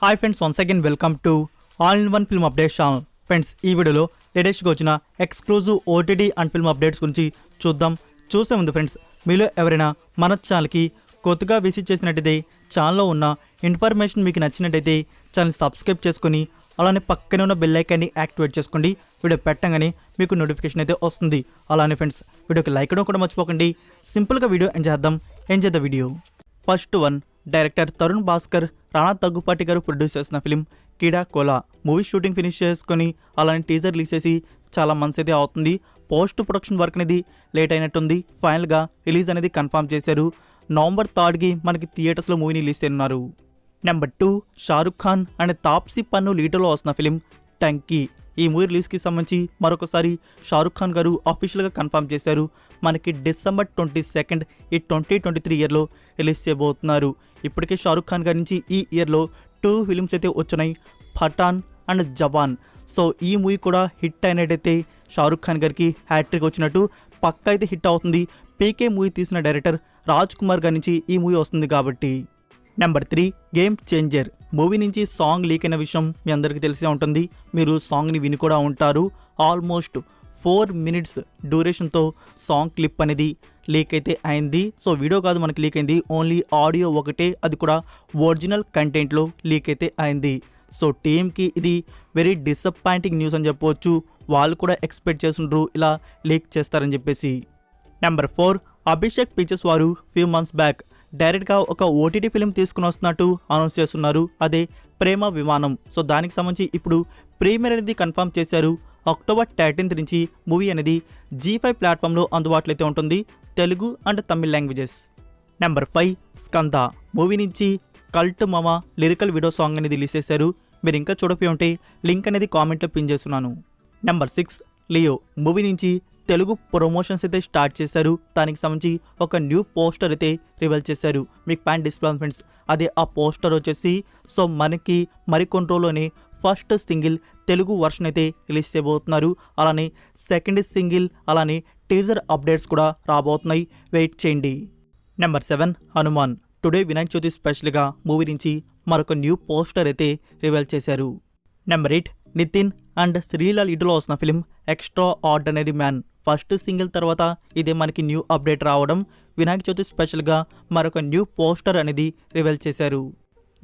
Hi friends, once again welcome to all in one film updates channel. Friends, ఈ వీడియోలో లేటెస్ట్గా వచ్చిన exclusive OTT and film updates గురించి చూసే ముందు ఫ్రెండ్స్, మీలో ఎవరైనా మన ఛానల్కి కొత్తగా విజిట్ చేసినట్టయితే ఛానల్లో ఉన్న ఇన్ఫర్మేషన్ మీకు నచ్చినట్టయితే ఛానల్ సబ్స్క్రైబ్ చేసుకొని అలానే పక్కనే ఉన్న బెల్ ఐకాన్ని యాక్టివేట్ చేసుకోండి. వీడియో పెట్టగానే మీకు నోటిఫికేషన్ అయితే వస్తుంది. అలానే ఫ్రెండ్స్, వీడియోకి లైక్ చేయడం కూడా మర్చిపోకండి. సింపుల్గా వీడియో ఎంజాయ్ చేద్దాం video. First one, director Tarun Bhaskar, Rana Daggubati garu produce చేసిన film Keedaa Cola. Movie shooting finish చేసుకొని అలానే టీజర్ రిలీజ్ చేసి చాలా మంత్స్ అయితే అవుతుంది. పోస్ట్ ప్రొడక్షన్ వర్క్ అనేది లేట్ అయినట్టుంది. ఫైనల్గా రిలీజ్ అనేది కన్ఫర్మ్ చేశారు. నవంబర్ 3కి మనకి థియేటర్స్లో మూవీని రిలీజ్ చేయనున్నారు. నెంబర్ 2, షారుఖ్ ఖాన్ అండ్ తాప్సీ పన్ను లీడర్లో వస్తున్న ఫిలిం టంకీ. ఈ మూవీ రిలీజ్కి సంబంధించి మరొకసారి షారుఖ్ ఖాన్ గారు అఫీషియల్గా కన్ఫర్మ్ చేశారు. మనకి డిసెంబర్ 22 ఈ 2023 ఇయర్లో రిలీజ్ చేయబోతున్నారు. ఇప్పటికే షారుఖ్ ఖాన్ గారి నుంచి ఈ ఇయర్లో 2 ఫిలిమ్స్ అయితే వచ్చినాయి, పఠాన్ అండ్ జవాన్. సో ఈ మూవీ కూడా హిట్ అయినట్టయితే షారుఖ్ ఖాన్ గారికి హ్యాట్రిక్ వచ్చినట్టు పక్కా అయితే హిట్ అవుతుంది. పీకే మూవీ తీసిన డైరెక్టర్ రాజ్ కుమార్ గారి నుంచి ఈ మూవీ వస్తుంది కాబట్టి. Number 3, game changer. మూవీ నుంచి సాంగ్ లీక్ అయిన విషయం మీ అందరికీ తెలిసే ఉంటుంది. మీరు సాంగ్ని విని కూడా ఉంటారు. ఆల్మోస్ట్ 4 minutes డ్యూరేషన్తో సాంగ్ క్లిప్ అనేది లీక్ అయితే అయింది. సో వీడియో కాదు మనకి లీక్ అయింది, ఓన్లీ ఆడియో ఒకటే, అది కూడా ఒరిజినల్ కంటెంట్లో లీక్ అయితే అయింది. సో టీమ్కి ఇది వెరీ డిసప్పాయింటింగ్ న్యూస్ అని చెప్పవచ్చు. వాళ్ళు కూడా ఎక్స్పెక్ట్ చేస్తుండ్రు ఇలా లీక్ చేస్తారని చెప్పేసి. నెంబర్ 4, అభిషేక్ పిక్చర్స్ వారు ఫ్యూ మంత్స్ బ్యాక్ డైరెక్ట్గా ఒక ఓటీటీ ఫిలిం తీసుకుని వస్తున్నట్టు అనౌన్స్ చేస్తున్నారు. అదే ప్రేమ విమానం. సో దానికి సంబంధించి ఇప్పుడు ప్రీమియర్ అనేది కన్ఫర్మ్ చేశారు. అక్టోబర్ 13 నుంచి మూవీ అనేది G5 ప్లాట్ఫామ్లో అందుబాటులో అయితే ఉంటుంది, Telugu and Tamil languages. Number 5, Skanda. Movie నుంచి కల్ట్ మామ లిరికల్ వీడియో సాంగ్ అనేది రిలీజ్ చేశారు. మీరు ఇంకా చూడపోయి ఉంటే లింక్ అనేది కామెంట్లో పిన్ చేస్తున్నాను. Number 6, Leo. మూవీ నుంచి తెలుగు ప్రమోషన్స్ అయితే స్టార్ట్ చేశారు. దానికి సంబంధించి ఒక న్యూ పోస్టర్ అయితే రివీల్ చేశారు. మీకు ప్యాన్ డిస్ప్లే ఫ్రెండ్స్, అదే ఆ పోస్టర్ వచ్చేసి సో మనకి మరికొన్ని రోజుల్లోనే ఫస్ట్ సింగిల్ తెలుగు వర్షన్ అయితే రిలీజ్ చేయబోతున్నారు. అలానే సెకండ్ సింగిల్ అలానే టీజర్ అప్డేట్స్ కూడా రాబోతున్నాయి, వెయిట్ చేయండి. నెంబర్ 7, హనుమాన్. టుడే వినాయక చవితి స్పెషల్గా మూవీ నుంచి మరొక న్యూ పోస్టర్ అయితే రివీల్ చేశారు. నెంబర్ 8, నితిన్ అండ్ శ్రీలాల్ లీడ్లో వస్తున్న film extra ordinary man. First single తర్వాత ఇదే మనకి న్యూ అప్డేట్ రావడం. వినాయక చవితి స్పెషల్గా మరొక న్యూ పోస్టర్ అనేది రివీల్ చేశారు.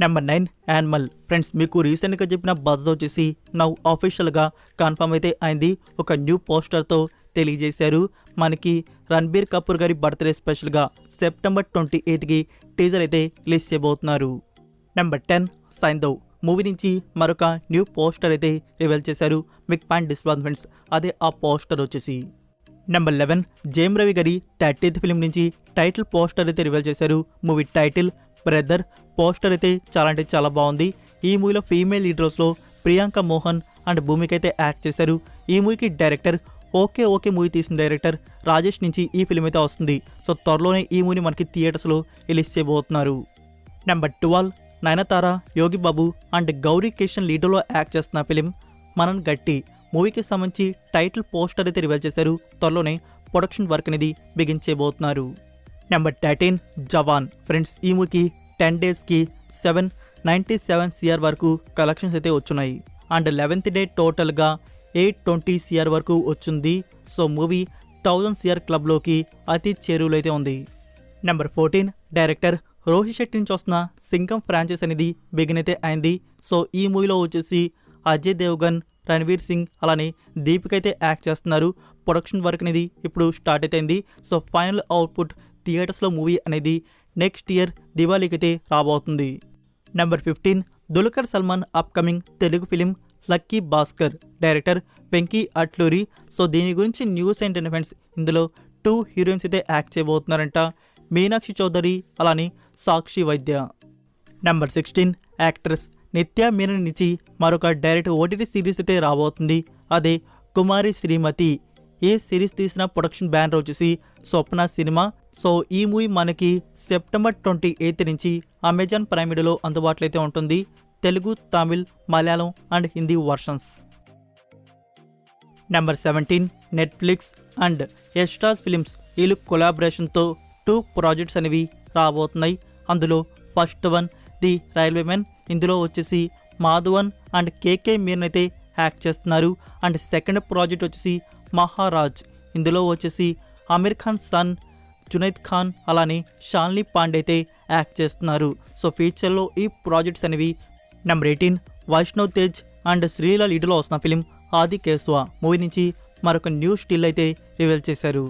Number 9, animal. ఫ్రెండ్స్, మీకు రీసెంట్గా చెప్పిన బజ్ వచ్చేసి నౌ ఆఫీషియల్గా కన్ఫర్మ్ అయితే అయింది. ఒక న్యూ పోస్టర్తో తెలియజేశారు. మనకి రణబీర్ కపూర్ గారి బర్త్డే స్పెషల్గా సెప్టెంబర్ 28కి టీజర్ అయితే రిలీజ్ చేయబోతున్నారు. నెంబర్ 10, సైంధవ్. మూవీ నుంచి మరొక న్యూ పోస్టర్ అయితే రివీల్ చేశారు. మీకు ప్యాంట్ డిస్ప్లే ఫ్రెండ్స్, అదే ఆ పోస్టర్ వచ్చేసి. నెంబర్ 11, జేమ్ రవి గారి 30th ఫిలిం నుంచి టైటిల్ పోస్టర్ అయితే రివీల్ చేశారు. Movie title brother. పోస్టర్ అయితే చాలా అంటే చాలా బాగుంది. ఈ మూవీలో ఫీమేల్ లీడ్ రోల్స్లో ప్రియాంక మోహన్ అండ్ భూమిక అయితే యాక్ట్ చేశారు. ఈ మూవీకి డైరెక్టర్ ఓకే మూవీ తీసిన డైరెక్టర్ రాజేష్ నుంచి ఈ ఫిలిం అయితే వస్తుంది. సో త్వరలోనే ఈ మూవీని మనకి థియేటర్స్లో రిలీజ్ చేయబోతున్నారు. నెంబర్ 12, నయనతార, యోగి బాబు అండ్ గౌరీ కిషన్ లీడర్లో యాక్ట్ చేస్తున్న ఫిలిం మనన్ గట్టి. మూవీకి సంబంధించి టైటిల్ పోస్టర్ అయితే రివీల్ చేశారు. త్వరలోనే ప్రొడక్షన్ వర్క్ అనేది బిగించబోతున్నారు. నెంబర్ 13, జవాన్. ఫ్రెండ్స్, ఈ మూవీకి 10 daysకి 797 CR వరకు కలెక్షన్స్ అయితే వచ్చున్నాయి. అండ్ 11th డే టోటల్గా 820 CR వరకు వచ్చింది. సో మూవీ 1000 CR క్లబ్లోకి అతి చేరువలో అయితే ఉంది. నెంబర్ 14, డైరెక్టర్ రోహిత్ శెట్టి నుంచి వస్తున్న సింగం ఫ్రాంచైజ్ అనేది బిగిన్ అయితే అయింది. సో ఈ మూవీలో వచ్చేసి అజయ్ దేవ్గన్, రణ్వీర్ సింగ్ అలానే దీపిక అయితే యాక్ట్ చేస్తున్నారు. ప్రొడక్షన్ వర్క్ అనేది ఇప్పుడు స్టార్ట్ అయితే. సో ఫైనల్ అవుట్పుట్ థియేటర్స్లో మూవీ అనేది నెక్స్ట్ ఇయర్ దివాళీకి అయితే రాబోతుంది. Number 15, Dulquer Salman upcoming Telugu film lucky Bhaskar. Director Venky Atluri. So దీని గురించి న్యూస్ ఏంటంటే ఫ్రెండ్స్, ఇందులో 2 హీరోయిన్స్ అయితే యాక్ట్ చేయబోతున్నారంట, మీనాక్షి చౌదరి అలానే సాక్షి వైద్య. నెంబర్ 16, యాక్ట్రెస్ నిత్య మీనన్ నుంచి మరొక డైరెక్ట్ ఓటీటీ సిరీస్ అయితే రాబోతుంది. అదే కుమారి శ్రీమతి. ఈ సిరీస్ తీసిన ప్రొడక్షన్ బ్యానర్ వచ్చేసి స్వప్న సినిమా. సో ఈ మూవీ మనకి సెప్టెంబర్ 28 నుంచి అమెజాన్ ప్రైమ్ వీడియోలో అందుబాటులో అయితే ఉంటుంది, Telugu, Tamil, Malayalam and Hindi versions. Number 17, Netflix and ఎస్టాస్ ఫిలిమ్స్ వీళ్ళు కొలాబరేషన్తో 2 ప్రాజెక్ట్స్ అనేవి రాబోతున్నాయి. అందులో ఫస్ట్ వన్ ది రైల్వేమెన్. ఇందులో వచ్చేసి మాధవన్ అండ్ కేకే మీరన్ అయితే యాక్ట్ చేస్తున్నారు. అండ్ సెకండ్ ప్రాజెక్ట్ వచ్చేసి మహారాజ్, ఇందులో వచ్చేసి అమీర్ ఖాన్ సన్ జునైద్ ఖాన్ అలానే షాన్లీ పాండే అయితే యాక్ట్ చేస్తున్నారు. సో ఫ్యూచర్లో ఈ ప్రాజెక్ట్స్ అనేవి. నెంబర్ 18 వైష్ణవ్ తేజ్ అండ్ శ్రీల లీడ్లో వస్తున్న ఫిలిం ఆది కేశవ మూవీ నుంచి మరొక న్యూ స్టిల్ అయితే రివీల్ చేశారు.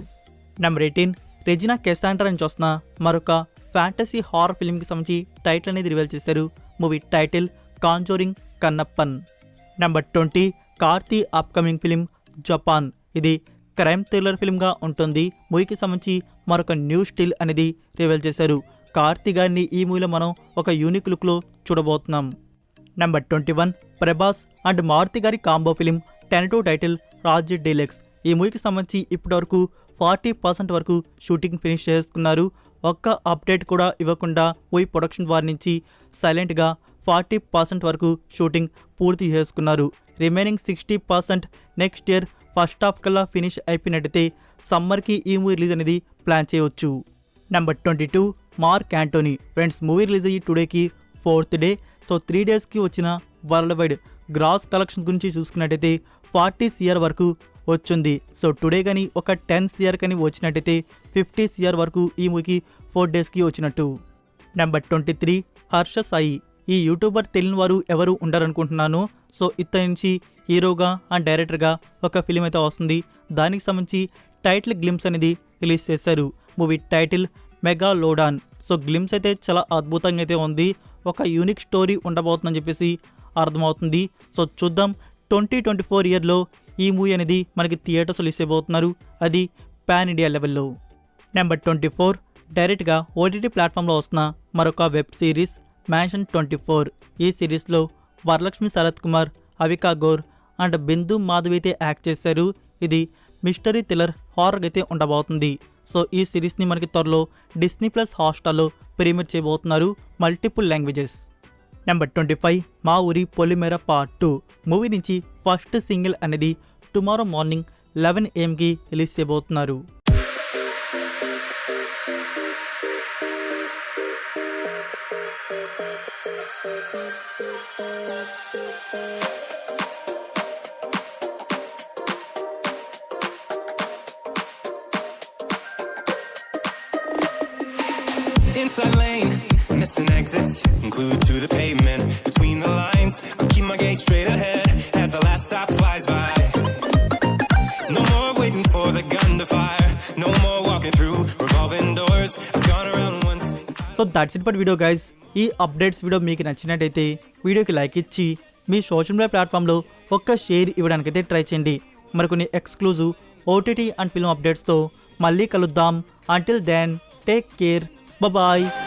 నెంబర్ 18 రెజినా కెసాండ్రా నుంచి వస్తున్న మరొక ఫ్యాంటసీ హారర్ ఫిల్మ్కి సంబంధించి టైటిల్ అనేది రివీల్ చేశారు. Movie title conjuring Kannappan. Number 20 Karthi upcoming film Japan, ఇది క్రైమ్ థ్రిల్లర్ ఫిల్మ్గా ఉంటుంది. మూవీకి సంబంధించి మరొక న్యూ స్టిల్ అనేది రివీల్ చేశారు. కార్తీ గారిని ఈ మూవీలో మనం ఒక యూనిక్ లుక్లో చూడబోతున్నాం. నెంబర్ 21 ప్రభాస్ అండ్ మారుతి గారి combo film 10-2 title Raj deluxe. ఈ మూవీకి సంబంధించి ఇప్పటివరకు 40% వరకు షూటింగ్ ఫినిష్ చేసుకున్నారు. ఒక్క అప్డేట్ కూడా ఇవ్వకుండా మూవీ ప్రొడక్షన్ వారి నుంచి సైలెంట్గా 40% వరకు షూటింగ్ పూర్తి చేసుకున్నారు. Remaining 60% next year first half కల్లా ఫినిష్ అయిపోయినట్టయితే సమ్మర్కి ఈ మూవీ రిలీజ్ అనేది ప్లాన్ చేయవచ్చు. Number 22 mark Anthony. Friends movie release అయ్యి టుడేకి 4th డే. సో 3 డేస్కి వచ్చిన వరల్డ్ వైడ్ గ్రాస్ కలెక్షన్స్ గురించి చూసుకున్నట్టయితే 40 CR వరకు వచ్చింది. సో టుడే కానీ ఒక 10 CR కానీ వచ్చినట్టయితే 50 CR వరకు ఈ మూవీకి 4 డేస్కి వచ్చినట్టు. నెంబర్ 23 హర్ష సాయి. ఈ యూట్యూబర్ తెలియని వారు ఎవరు ఉండరనుకుంటున్నాను. సో ఇతని నుంచి హీరోగా అండ్ డైరెక్టర్గా ఒక ఫిలిం అయితే వస్తుంది. దానికి సంబంధించి టైటిల్ గ్లిమ్స్ అనేది రిలీజ్ చేశారు. Movie title Megalodon. So glimpse అయితే చాలా అద్భుతంగా అయితే ఉంది. ఒక యూనిక్ స్టోరీ ఉండబోతుందని చెప్పేసి అర్థమవుతుంది. సో చూద్దాం 2024 ఇయర్లో ఈ మూవీ అనేది మనకి థియేటర్స్ రిలీజ్ అయిపోతున్నారు, అది పాన్ ఇండియా లెవెల్లో. నెంబర్ 24 డైరెక్ట్గా ఓటీటీ ప్లాట్ఫామ్లో వస్తున్న మరొక వెబ్ సిరీస్ మ్యాన్షన్ 24. ఈ సిరీస్లో వరలక్ష్మి శరత్ కుమార్, అవికా గౌర్ అండ్ బిందు మాధవి అయితే యాక్ట్ చేశారు. ఇది మిస్టరీ థ్రిల్లర్ హారర్ అయితే ఉండబోతుంది. సో ఈ సిరీస్ని మనకి త్వరలో డిస్నీ ప్లస్ హాట్స్టార్లో ప్రీమియర్ చేయబోతున్నారు, మల్టిపుల్ లాంగ్వేజెస్. నెంబర్ 25 మా ఊరి పొలిమేర పార్ట్ 2 మూవీ నుంచి ఫస్ట్ సింగిల్ అనేది టుమారో మార్నింగ్ 11 AM రిలీజ్ చేయబోతున్నారు. Inside lane, missing exits, glued to the pavement. Between the lines, I keep my gaze straight ahead as the last stop flies by. No more waiting for the gun to fire, no more walking through revolving doors. I've gone around once. So that's it for video guys. ఈ updates video మీకు నచ్చినట్టయితే వీడియోకి like ఇచ్చి మీ social media ప్లాట్ఫామ్లో ఒక్క share ఇవ్వడానికైతే try చేయండి. మరికొన్ని exclusive OTT and film అప్డేట్స్తో మళ్ళీ కలుద్దాం. Until then take care, bye bye.